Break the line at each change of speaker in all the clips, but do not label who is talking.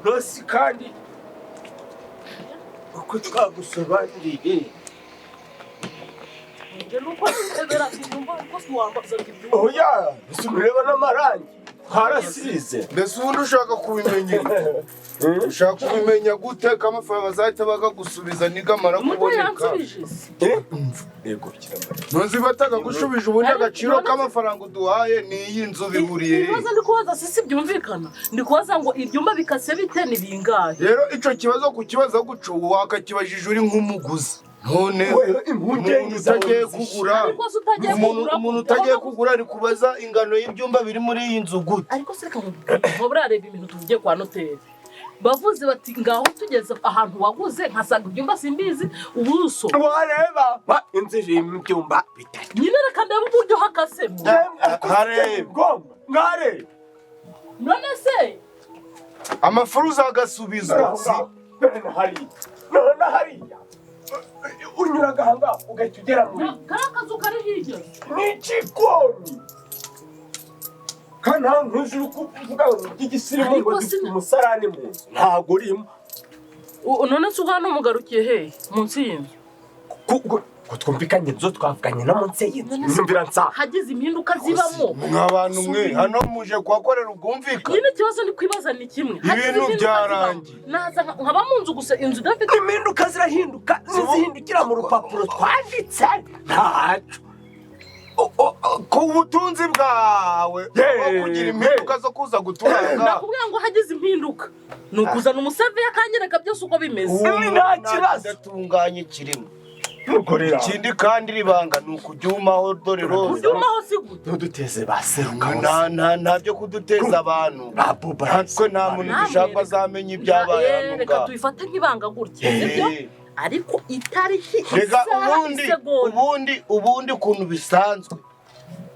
Rosi kandi uko twagusobanuriye oya nsureba n'amarangi harasize
mbese ubundi ushaka kubimenya ushaka kubimenya gute ko amafaranga bazahita bakagusubiza nigamara kuboneka
yego kiramara
ntuzi batagagushubije ubundi agaciro k'amafaranga uduhaye n'iyi nzu bihuriye
ibibazo ndi kubaza si byumvikana ndi kubaza ngo ibyumba bikase bite ni bingahe
rero ico kibazo kukibaza guco wakakibajije uri nk'umuguzi none umuntu utagiye kugura ari kubaza ingano y'ibyumba biri muri iyi nzu gute
ariko se reka nturareba ibintu tuvugiye kwa noteri bavuze bati ngaho tugeze ahantu waguze nkasanga ibyumba simbizi ubuso
wareba inzu irimo ibyumba bitatu
nyine reka ndebe uburyo hakasemo
hareba
mware
none se
amafuru uzagasubizwa
none hariya unyura agahanga ugahita ugera muri
kariya kazu kari hirya
n'igikoni kandi nta ntuzi uri kuvuga ngo by'igisirimu ngo dufite umusarani mu nzu ntabwo urimo
none se uhana umugarukiye hehe munsi y'inzu
ko twumvikanye inzu twavuganye no munsi y'inzu numvira nsanga
hagize impinduka zibamo
nk'abantu mwe hano muje kuhakorera ubwumvikane
nyine ikibazo ni kwibaza ni kimwe
ibintu byarangiye
naza nkaba mu nzu gusa inzu idafite
impinduka zirahinduka zihindukira mu rupapuro twanditse ntacu
ku butunzi bwawe kugira impinduka zo kuza guturanga
nakubwira ngo hagize impinduka ni ukuzana umusaveya akanyereka byose uko bimeze
nta kibazo
kidatunganye kirimo ikindi kandi ribanga ni ukuryumaho dore roza
kuryumaho si gute
ntuduteze baseruka
nta byo kuduteza abantu natwe nta muntu dushaka azamenya ibyabaye hano
reka tuyifate nk'ibanga gutya sibyo ariko itariki
rega ubundi ukuntu bisanzwe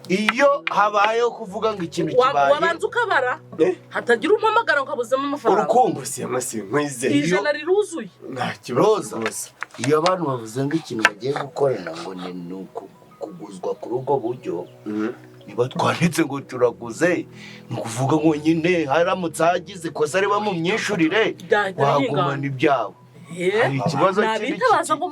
iyo habayeho kuvuga ngo ikintu kibaye
wabanza ukabara hatagira umpamagara ukabuzemo amafaranga
urukundo si nkwize
ijana riruzuye
nta kibazo
iyo abantu bavuze ngo ikintu bagiye gukorana ngo ni ukuguzwa kuri ubwo buryo niba twanditse ngo turaguze ni ukuvuga ngo nyine haramutse hagize ikosa riba mu myishyurire wagumana ibyawe hari ikibazo
nabitabaza ngo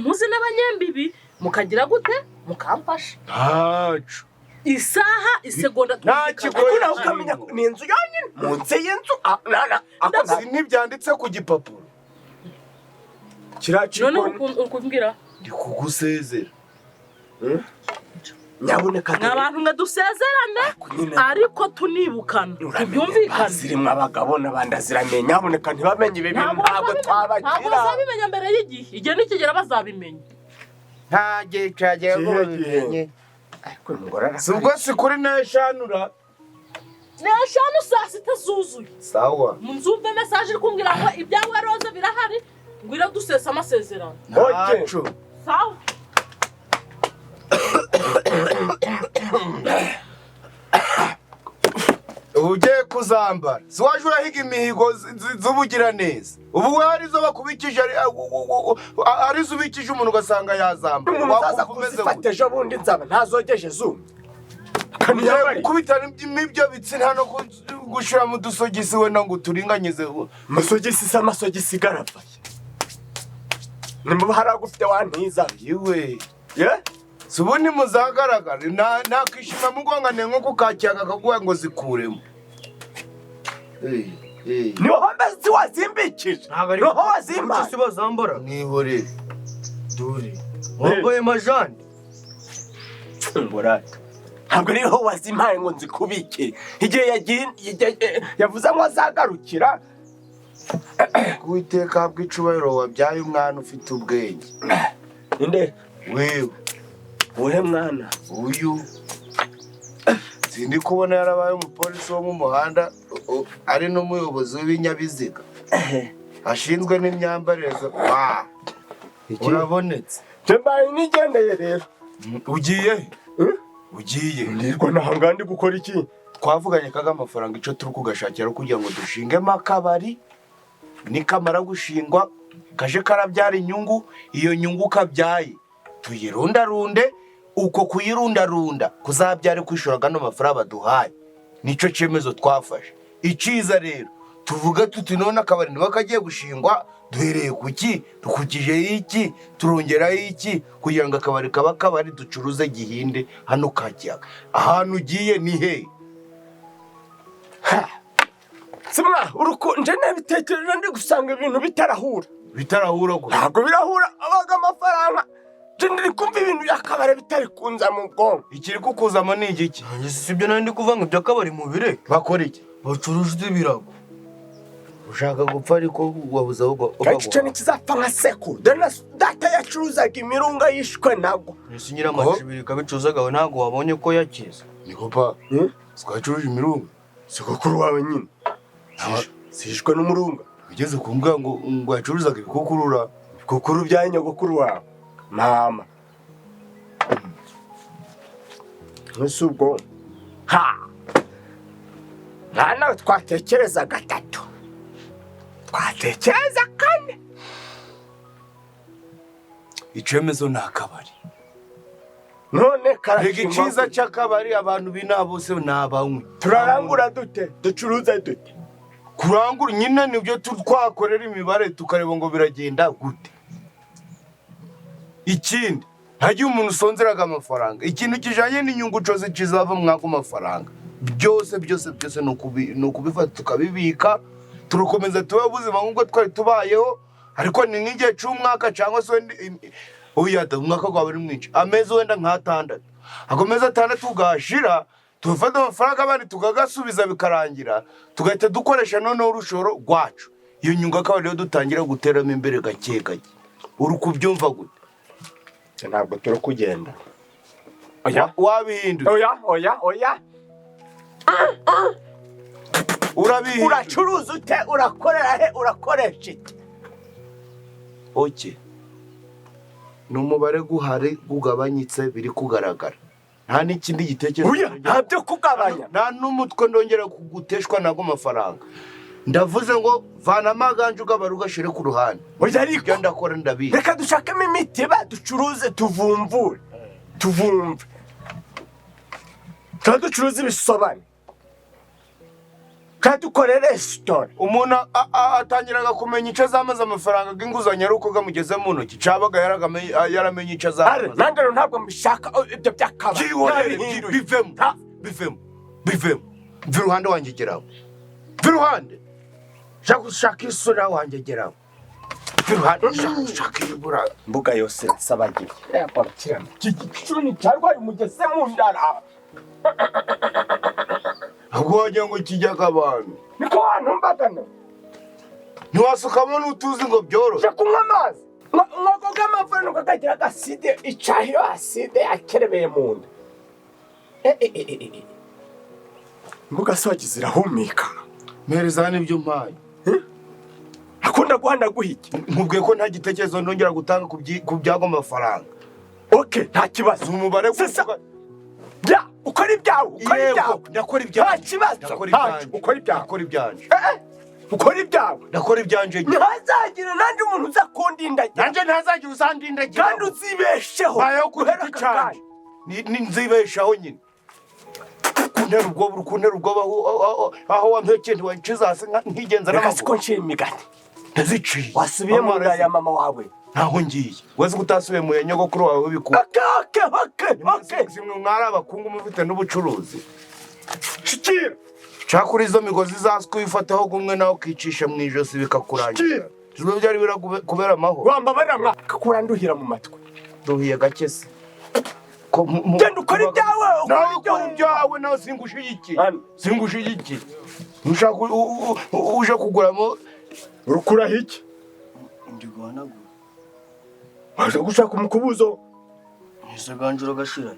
muze n'abanyembibi mukagira gute mukamfasha
ntacu
isaha isegonda
nta kigoye ukamenya ni inzu yonyine munsi y'inzu
ntibyanditse ku gipapuro
none ukumbwira
ndi kugusezera
nyabuneka
n'abantu ngo dusezerane ariko tunibukana tubyumvikane
zirimo abagabo n'abandi aziramenya nyabuneka ntibamenye ibi bintu ntabwo twabakira
ntabwo bazabimenya mbere igihe nikigera bazabimenya
nta gihe cyagera ngo babimenye si ubwo si kuri n'eshanura
n'eshanu saa sita zuzuye
sawa
nzumve mesaje iri kumbwira ngo ibyawe roza birahari ngo iradusesa amasezerano
ntacu
sawa
ugiye kuzambara si waje urahiga imihigo z'ubugira neza ubu we arizo bakubikije arizo ubikije umuntu ugasanga yazambara
wakumva umeze gute ejo bundi nzaba ntazogeje zumye
gukubita n'ibyo bitsina no gushyira mu dusogisi wenda ngo uturinganyize
amasogisi si amasogisi garavaye nimba haragufite wantiza
yiwe si ubundi muzagaragara nakishima mugongane nko kukakiyaga akaguha ngo zikuremo
niho mbese wazimbikije niho wazimbaye
si bazambara nihorere dore wambaye majani
mburata ntabwo niho wazimpaye ngo nzikubike igihe yavuze ngo azagarukira
Uwiteka habwa icubahiro wabyaye umwana ufite ubwenge
inde
wewe
uhe mwana
uyu sindi kubona yarabaye umupolisi wo mu muhanda ari n'umuyobozi w'ibinyabiziga ashinzwe n'imyambarire urabonetse
mbaye nigendeye rero
ugiye ugiye
ndirwa nahanga ndi gukora iki
twavuganye kaga amafaranga ico turi kugashakira kugira ngo dushingemo akabari nikamara gushingwa kaje karabyara inyungu iyo nyungu kabyaye tuyirundarunde uko kuyirundarunda kuzabyare kwishura gano mafaranga baduhaye nico cemezo twafashe iciza rero tuvuga tuti none akabari niba kagiye gushingwa duhereye ku ki dukurikije iki turongeraho iki kugira ngo akabari kaba kabari ducuruze Gihinde hano Kakiyaga. Ahantu ugiye ni he?
Simwa urukunje nabitekereje ndi gusanga ibintu bitarahura.
Bitarahura ko
Ntabwo birahura abaga amafaranga. Je ndi kumva ibintu byakabare bitari kunza mu bwonko.
ikiri kukuzamo ni igiki?
sibyo nandi kuvanga iby'akabari mu bire
Bakora iki?
bacuruza ibirago.
Ushaka gupfa ariko wabuze aho
Gacice nikizapfa nka sekuru. Dana data yacuruzaga imirunga yishwe nago.
Ese nyir'amacibiri kabicuzaga ntabwo wabonye ko yakize.
Niko pa twacuruje imirunga.
Sogokuru wawe nyine. Sishwe n'umurunga.
Bigeze kumbwa ngo yacuruzaga ibikukurura.
Ibikukuru bya nyogokuru wawe. Mama. Nusubwo. Ha. Nana twatekereza gatatu. Twatekereza kane.
Icemezo ni akabari.
None
Rega
karashingwa.
iciza cy'akabari abantu bina bose ni abanywi.
Turarangura dute? Ducuruza dute?
Kurangura nyine nibyo twakorera imibare tukareba ngo biragenda gute. Ikindi hagiye umuntu usonzeraga amafaranga. Ikintu kijanye n'inyungu cose kizava mwako mafaranga. Byose ni ukubifata tukabibika turukomeza tuba buzima nk'uko twari tubayeho ariko ni nk'igihe cy'umwaka cyangwa se uyata umwaka gwa bari mwinshi amezi wenda nk'atandatu akomeza atandatu ugashira tufata amafaranga abandi tukagasubiza bikarangira tugahita dukoresha noneho urushoro rwacu iyo nyungu akaba rero dutangira guteramo imbere gake gake uri kubyumva gute?
Ntabwo turi kugenda.
Wabihindura
Oya.
urabihindura
Uracuruza ute? Urakorera he? Urakoresha iki?
oke ni umubare guhari gugabanyitse biri kugaragara nta n'ikindi gitekerezo
Oya, ntabyo kugabanya.
nta n'umutwe ndongera kuguteshwa nago mafaranga ndavuze ngo vana amaganje ugabara ugashire ku ruhande
Oya ariko
ibyo ndakora ndabizi
reka dushakemo imitiba ducuruze tuvumvure. Tuvumve. Ducuruza ibisobane. Dukore resitora.
umuntu atangiraga kumenya icyo azamaze amafaranga y'inguzanyo ari uko gamugeze mu ntoki cabaga yaramenye icyo azamaze.
Nange ntabwo mbishaka ibyo byakabari.
bivemo mva iruhande wanjye geraho mva iruhande shaka gushaka isura wanjye geraho mva iruhande shaka ibura
Mbuga yose sabagira. Kicuni cyarwaye umugese mu ndara.
ahubwo wagira ngo kijyaga abantu
Niko wantumbagana.
ntiwasukamo n'utuzi ngo byorohe
Je kunywa amazi. Nkoko k'amavuriro kakagira agaside icahiro aside akerebeye mu nda. Mbuga sogi zirahumika.
mpereza n'ibyo mpaye
Akunda guhanda guhiki.
nkubwiye ko nta gitekerezo ndongera gutanga ku byago amafaranga.
Okay, nta kibazo.
umubare
Sasa. Ya, ukora ibyawe.
ndakora ibyawe
Nta kibazo. Ukora ibyawe.
ndakora ibyanje
Ntazagira nandi umuntu uza kundindagira.
nanje ntazagira uzandindagira
Kandi uzibesheho.
bayeho ku giti cyanjye nzibeshaho nyine kuntera ubwoba aho wampekeye ntiwanciza hasi nkigenza
Reka siko
n'amaguru
nciye imigani.
ntaziciye
Wasubiye mu nda ya mama wawe.
ntaho ngiye wese ko utasubiye mu ya nyogokuru wawe bikura
Okay.
zimwe mwari abakungu mufite n'ubucuruzi
Shikira.
cakura izo migozi zaswe uyifataho gumwe nawe ukicisha mu ijosi bikakurangira zimwe byari kubera amahoro
Wambabara mwa kuranduhira mu matwi.
duhiye gake se
Genda ukora ibyawe.
nawe ukora ibyawe nawe singushigikiye ntushaka uje kuguramo
Urukura hiki?
Ndi guhanagura.
Waje gushaka umukubuzo.
Ese ganjura gashira.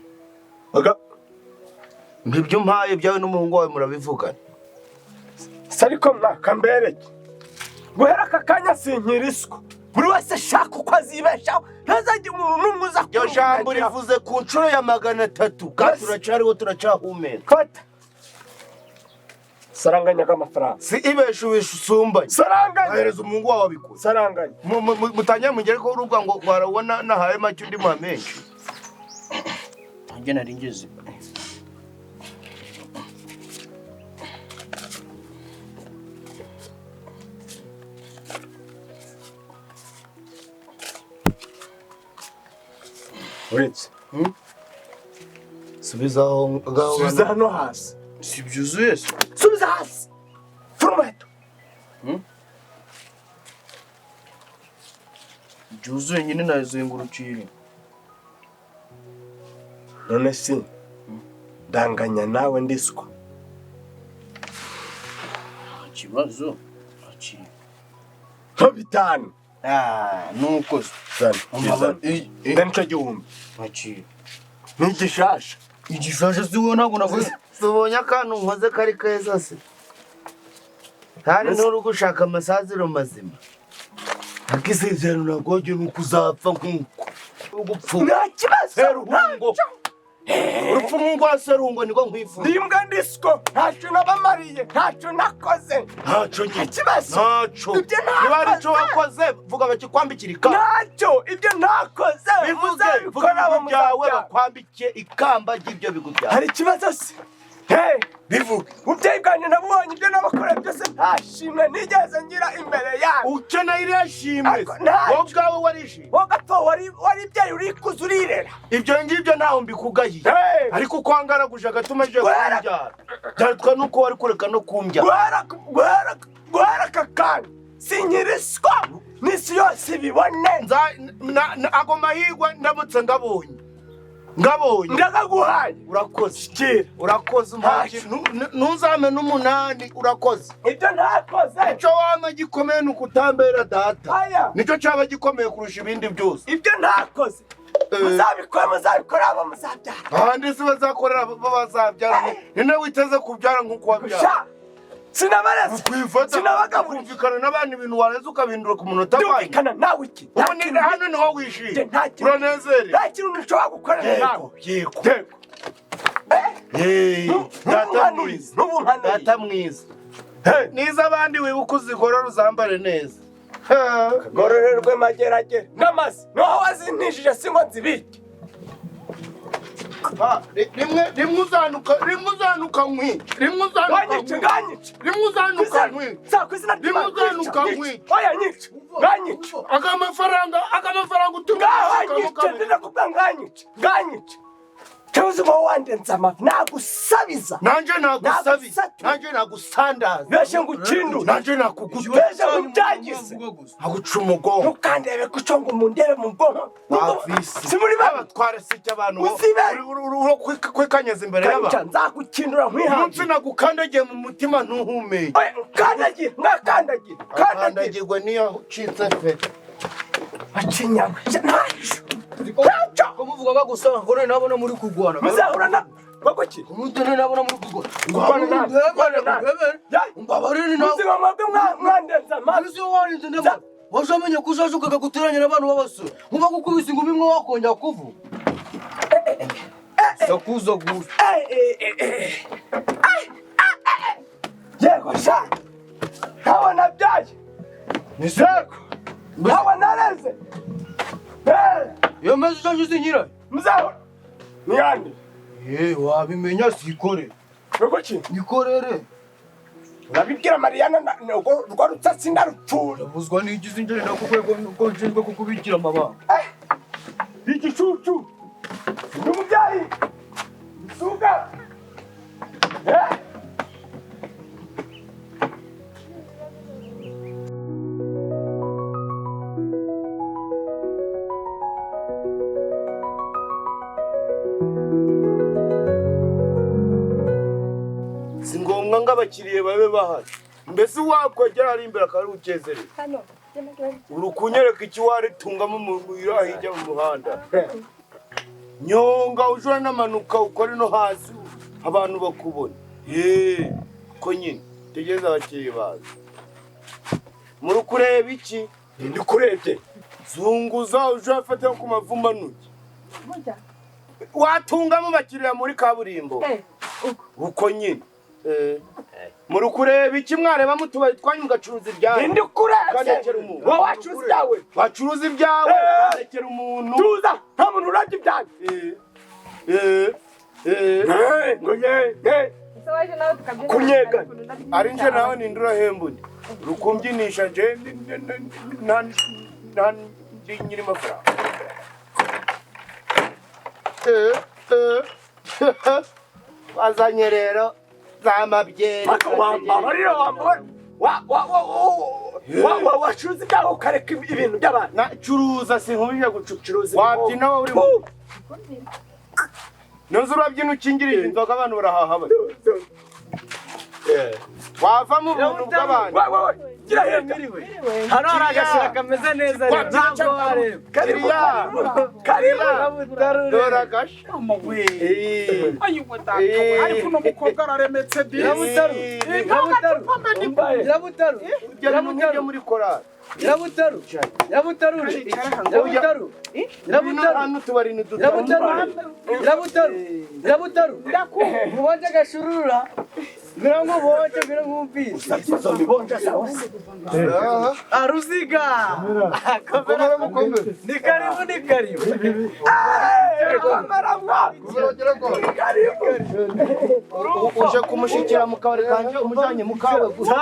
ibyo mpaye byawe n'umuhungu wawe murabivugana
Sariko mwakambereke. Guhera aka kanya sinkiriswa. Buri wese shaka uko azibeshaho. Ntazajya umuntu n'umwe uza
iryo jambo rivuze ku nshuro ya 300 kandi turacariho turacahumeka
Fata. Saranganyaga amafaranga.
si ibesha ubisumbanye
Saranganya.
ahereza umuhungu wawe abikuze
Saranganya.
mutangira mugere ko urubwa ngo warabona nahaye make undi muha menshi
Njye nari ngeze.
uretse
subizaho
subiza hano hasi
si byuzuye se
subiza hasi furumeto
byuzuye nyine nazengurukiye
none si ndanganya nawe ndiswa
ikibazo akiri
nko bitanu
nuko
ndanico gihumbi
akiri
n'igishasha
igishasha si wowe ntabwo navuze
tubonye akantu nkoze kari keza se hari n'uri gushaka amasaziro mazima ariko isezerano nagojye ni ukuzapfa nk'uko ugupfa
nta kibazo
serungo urupfu nk'urwa serungo niko nkwifuza
ndimbwa ndiswo ntacyo nabamariye ntacyo nakoze
ntacyo
nta kibazo
ntacyo
ibyo
niba hari icyo
ntakoze
wakoze vuga bakikwambikira ikamba
ntacyo ibyo ntakoze
bivuge
muzabikora
vuga ibigwi byawe
muzabyara
bakwambikiye ikamba ry'ibyo bigwi byawe
hari ikibazo se bivuge ubyeyi bwanjye nabonye ibyo nabakoreye byose nta shimwe nigeze ngira imbere yawe
ukeneye iriya shimwe
Ariko ntacyo.
wowe ubwawe warishimye
wowe gato wari ibyeyi urikuza urirera
ibyo ngibyo ntaho mbikugahiye ariko uko wangaraguje agatuma aje
Guhera-
kumbyara byatwa nuko wari kureka no kumbyara
guhera aka kanya sinkiriswa n'isi yose ibibone
ago mahirwe ndamutse ngabonye
ndagaguhaye
urakoze urakoze ntuzame n'umunani urakoze
ibyo ntakoze
icyo wama gikomeye ni ukutambera data
aya
nicyo cyaba gikomeye kurusha ibindi byose
ibyo ntakoze muzabikora abo muzabyara
ahandi si bazakorera bo bazabyara ni nawe witeze kubyara nk'uko wabyara
sinabareze
ukwifata
sinabagaburira
ukumvikana n'abandi bintu wareze ukabindura ku munota wanyu
byumvikana nawe iki
ubu ni hano niho wishimye uranezerewe
nta kintu nshobora gukorera nawe
yego
yego
data mwiza
n'ubunkanuriye
data mwiza niza abandi wibuka uzigorora uzambare neza
gororerwe mageragere n'amazi niho wazintishije si ngo nzibike
rimwe uzanuka nkwica
nganyice ku izina
uzanuka nkwica
oya nyice nganyice
aka mafaranga utuma
ngaho ndinakubwa nganyice cyuzi ngo wandenze amafi nagusabiza
nanje nagusandaza
beshe ngo ukindu
nanje nakuguta
beshe ngo ubyagize
aguca umugongo
ntukandebe kuco ngo umundebe mu bwonko si muri baba
twarasike abantu
Uzibe.
kwikanyeza imbere y'abantu
nzagukindura nkwihanze
umunsi nagukandagiye mu mutima ntuhumeye
kandagira
akandagirwa niyo ucitse fe
acinyama ntacyo
ko muvuga gusa ngo nabona muri kugwana
muzahura na bagoki
umutene nabona muri kugwana
mbabarire nawe mwebwe mwandenza amazi
Ese warinze ndema washamenye kuzajuka guteranya n'abantu b'abasore muba gukubisa ingumi imwe wakongera kuvuga sakuza gusa
yego sha ntawe nabyaye ni seko ntawe nareze
iyo mezi uzajuze nyirayo
muzahura niyande
wabimenya sikore
bagoki
nikorere
urabibwira mariyana rwa rutsatsi ndarupfura
ndabuzwa n'igize injere no ku rwego nuko nshinzwe kukubikira amabanga
igicucu n'umubyeyi isuga
si ngombwa ngo abakiriye babe bahari mbese wakwegera ari imbere akaba ari ukezereye uri kunyereka iki waritungamo umuntu hirya mu muhanda nyonga ujura n'amanuka ukore no hasi abantu bakubona ko nyine tegereza abakiriye baza muri kureba iki
ndi kurebye
zunguza uje afata ku mavumba nuki watungamo bakiriya muri kaburimbo uko nyine muri kureba iki mwareba mutubaye twanyu mugacuruza ibyawe
ndi kurebye wowe wacuruza ibyawe
wacuruza ibyawe kandekera umuntu
tuza nta muntu urabye ibyawe ngo kunyega
ari nje nawe ninde urahembuni rukumbyisha nje ndi nyiri mafaranga wazanye rero za mabyeri
wambabarira wambara wacuruza ibyaho ukareka ibintu by'abantu
nacuruza sinkubije gucuruza wabyina wowe urimo ntuzi urabyina ukingirije inzoga abantu barahaha bari wava mu buntu bw'abantu
gira henda
hano hari agashira kameze neza rero ntabwo wareba
kariya
dore agasha
ariko uno mukobwa araremetse di
Nyirabutaru
ujya muri korali hano tubari
mubonje agashurura ngira ngo mubonje ngira ngo umvise Ruziga ni karibu
uje kumushyikira mu kabari kanje umujyanye mu kawe gusa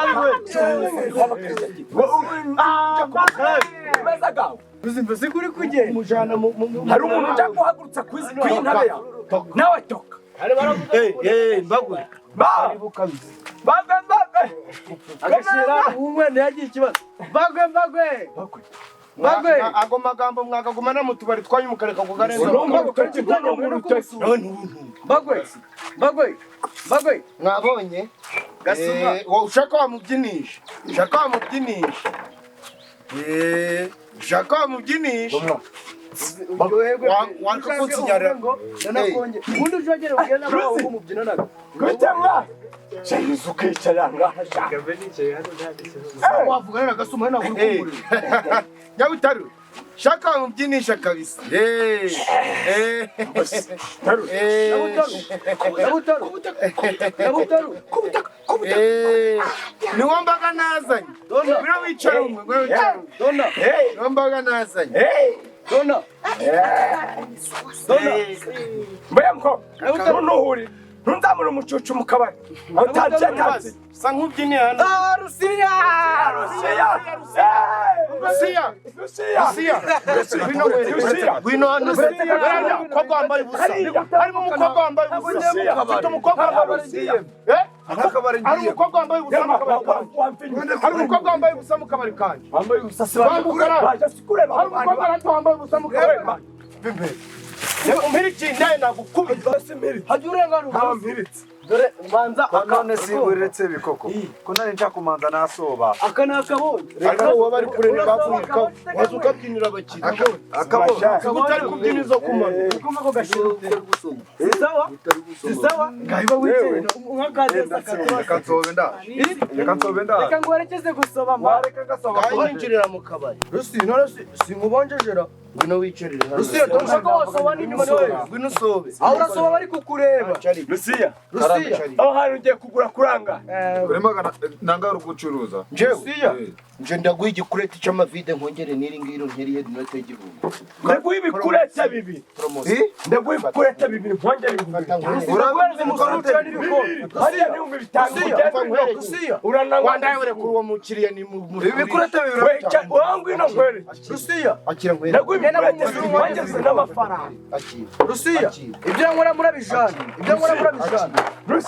Ruzi kuri kugenda
umujyana
hari umuntu ujya guhagurutsa ku intebe yawe nawe toka
mbagwe
agashira umwana yagiye ikibazo bagwe
ago magambo mwakagumana mu tubari twanyu mukareka kugarenza
bagwe
mwabonye
Gasuma.
ushaka wamubyinisha wakakunsinyarira
ubundi ujogere ugenda nawe umubyina nawe
kutemwa cyangwa ukicara ngaha shaka
wavugana na Gasuma ntabwo uri kumurira
nyabutaru shaka wamubyinisha kabisa niwo mbaga nazanye bira wicara umwe niwo mbaga nazanye
mbaye mko nuhuri ntunzamure umucucu mu kabari atanze
sa nk'ubyiniye hano
Rusiya
ngwino hano harimo umukobwa wambaye ubusa harimo umukobwa wambaye ubusa ufite umukobwa wambaye ubusa hari umukobwa wambaye ubusa mu kabari kanjye hari umukobwa wambaye ubusa mu kabari kanjye
wambaye ubusasi baje kureba
hari umukobwa hato wambaye ubusa mu kabari kanjye umpirikinde nagukubita
hajya urengana
mpiritse
dore ubanza
none si uretse bikoko ko nari nshaka kumanza nasoba
aka ni akabonye
ariko uwo bari kureba bavunika waza ukabyinira abakiriya utari kubyina izo kumano
ukuma ko gashira sawa ngahiba wicaye nk'akadesa
reka nsobe nda
reka ngo werekeze gusoba mwa
reka gasoba
kayinjirira mu kabari
Rusi none sinkubonjejera
ngwino wicarire hano
Rusiya turashaka wasoba n'inyuma niwe
ngwino usobe
aho urasoba bari kukureba
Rusiya
Rusiya
aho hari ugiye kugura kuranga
urimo nanga uri gucuruza
Rusiya
nje ndaguha igikureti cy'amavide nkongere n'iri ngiro nkeriye inote y'igihumbi
ndaguha ibikurete bibiri ndaguha ibikurete bibiri nkongere
urabereza umugabo utari ibikombe
hariya n'ibihumbi bitanu
Rusiya
wandaye kuri uwo mukiriya ni mu
ibikurete bibiri
wangu ino nkwere
Rusiya
akira nkwereke
ndaguha ibikurete bibiri nkongeze n'amafaranga
Rusiya ibyo nkora murabijana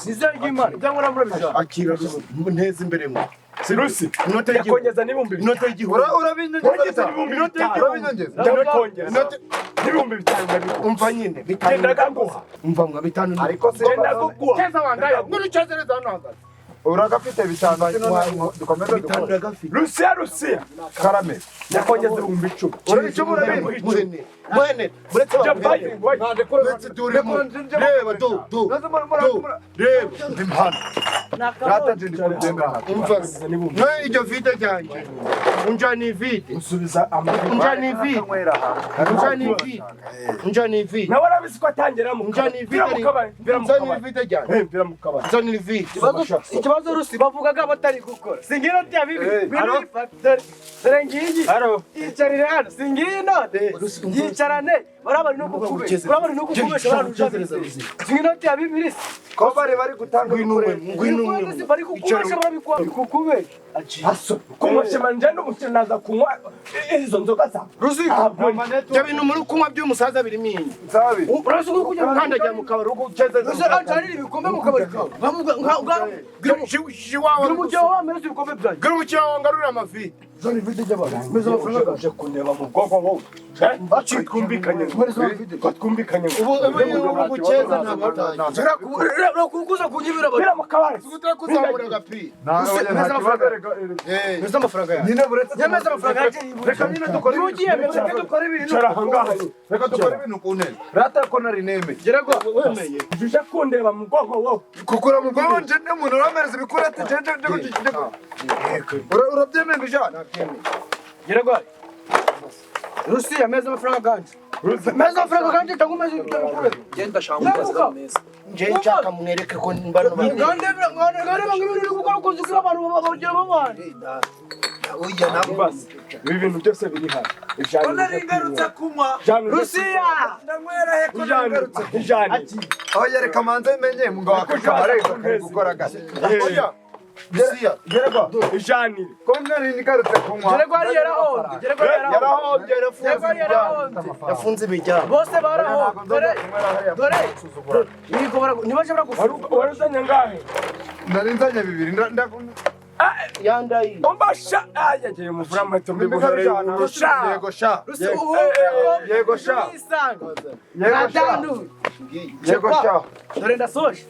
Nizere ry'Imana ibyo nkora murabijana
akira nteze imbere mu
Sirusi
inote y'igihumbi
yakongeza n'ibihumbi
inote y'igihumbi
urabinongeza n'ibihumbi bitanu
umva nyine
gendaga nguha
umva mwa bitanu
ariko se
genda guguha
keza wandaye n'urucyazereza hano hagati
uragafite bitanu dukomeze
bitanu
dukore
ndagafite
Rusiya
karame
yakongeza ibihumbi icumi
icumi urabintu mwene muretse uretse durimo reba reba impano
rata ndi kugenda
umva no iryo vide ryanjye unjani vide
usubiza amafaranga
unjani vide unjani vide
nawe arabizi ko atangira mu
unjani vide unjani vide ryanjye unjani vide
ikibazo Rusi bavugaga batari gukora singira ati bibi dore ngiyi icarire hano singino yicarane barabari no kukubesha bararujabiriza singino ati bibi
ko bari gutanga
ngwino
bari kukubesha barabikwa kukubesha
aso kumashema njano mutinaza kunywa izo nzoga za
Rusi
bya bintu muri kunywa by'umusaza birimo iyi
urasa uko kujya
Kandagira mu kabari uko ugeze.
Ese antarira ibikombe mu kabari kawe. Gira umujyi wawe ameze ibikombe byanjye.
Gira umukiriya wawe ngarurira amafi.
Zone vide y'abantu. Meze amafaranga
Uje kundeba mu bwonko wowe. Twumvikanye. Twumvikanye.
ubu gukeza ntabwo
kuza kunyibira
Bira mu kabari.
kuzamura agapi
meze amafaranga yawe.
nyine buretse
Nyemeza amafaranga yawe.
reka nyine dukore
Ugiye reka dukora ibintu.
Cara ahangaha.
reka dukore ibintu ku ntebe rata ko nari nemeye
Gerego wemeye.
Uje kundeba mu bwonko wowe.
kukura mu bwonko nje n'umuntu uramereza ibikurete urabyemeye bijana
Gerego Rusi ameze amafaranga ganje. Meza amafaranga ganje cyangwa umeze ibikombe. Genda shamba kaza meza.
nje nshaka mwereke ko mbano
Ngande ngibiri gukora kuzi kuri abantu babagira babana.
ujya nabo
Basi. Ibi bintu byose biri hano.
ko nari ngarutse kunywa
Rusiya.
ndamwera he ko nari ngarutse
Ijani.
aho yereka manze menye ngo wakakamara gukora gase oya
Rusiya
gerego
Ijani.
ko nari ngarutse kunywa
Gerego ari yarahonze. Gerego yarahonze. Gerego yarahonze.
yafunze ibijyamo
Bose barahonze. Dore niko nibaje baragufa.
Waruzanye ngahe?
nari nzanye bibiri
yandaye
Ombasha. Yagiye mu furameto mbibuhere. Sha.
yego sha
Rusi ubu
yego sha
Nadandu.
yego sha
Dore ndasoje.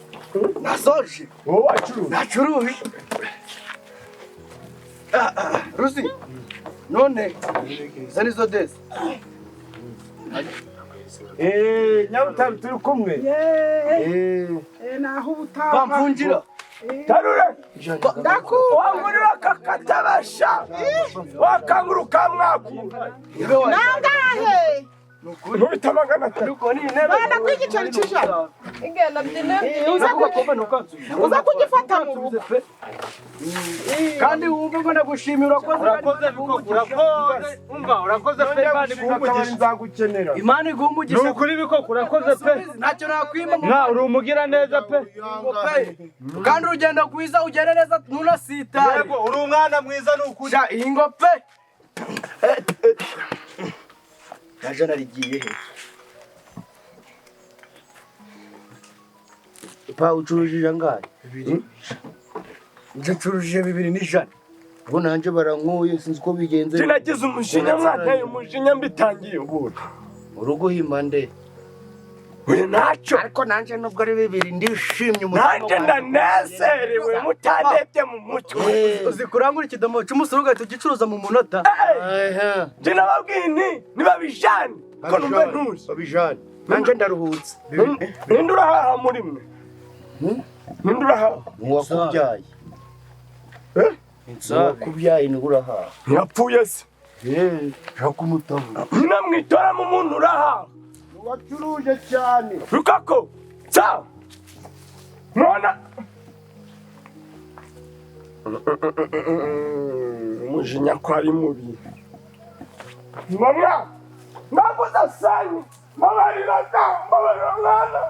Nasoje.
Wowe wacuruza.
Nacuruye. Rusi. None. Zani zo des.
Nyabutari turi kumwe.
naho ubutaha
Bamfungira.
Tarure. Wangurira kakatabasha. Wakanguruka mwaku.
Nangahe?
Nkubita magana atatu.
Nuko ni intebe.
Bana kwigiceri cy'ijana. Ingenda byine. Uza kugifata mu rugo.
Kandi wumva ngo ndagushimira urakoze
Urakoze pe Imana iguhumugisha. Nzagukenera.
Imana iguhumugisha.
Ni ukuri bikoko urakoze pe.
Ntacyo nakwima mu
Uri umugira neza pe.
kandi urugendo rwiza ugere neza ntunasitare.
Uri umwana mwiza ni ukuri.
Sha ingo pe. Naje narigiye he?
pa ucurujije angahe
Bibiri. Nje curuje 200.
bo nanje barankuye sinzi ko bigenze
Sinagize umujinya mwanteye umujinya mbitangiye ubu.
urugo himande
Oya ntacyo.
ariko nanje nubwo ari bibiri ndishimye
Nanjye ndanezerewe mutandebye mu mutwe.
Uzi kurangura ikidomo cy'umusuru ugahita ugicuruza mu munota.
Njye nababwiye niba bijani ko numve ntuzi.
babijane nanje ndaruhutse
Ninde urahaha muri mwe? Ninde urahaha?
uwakubyaye uwakubyaye ni urahaha
Yapfuye se.
ntakumutaho
Nyina mwitora mu muntu urahaha.
wacuruje cyane
Rukako. Sawa. Mwana. Umujinya ko ari mubi. Mama. Nabuza sanyi. Mama riraga. Mama riraga.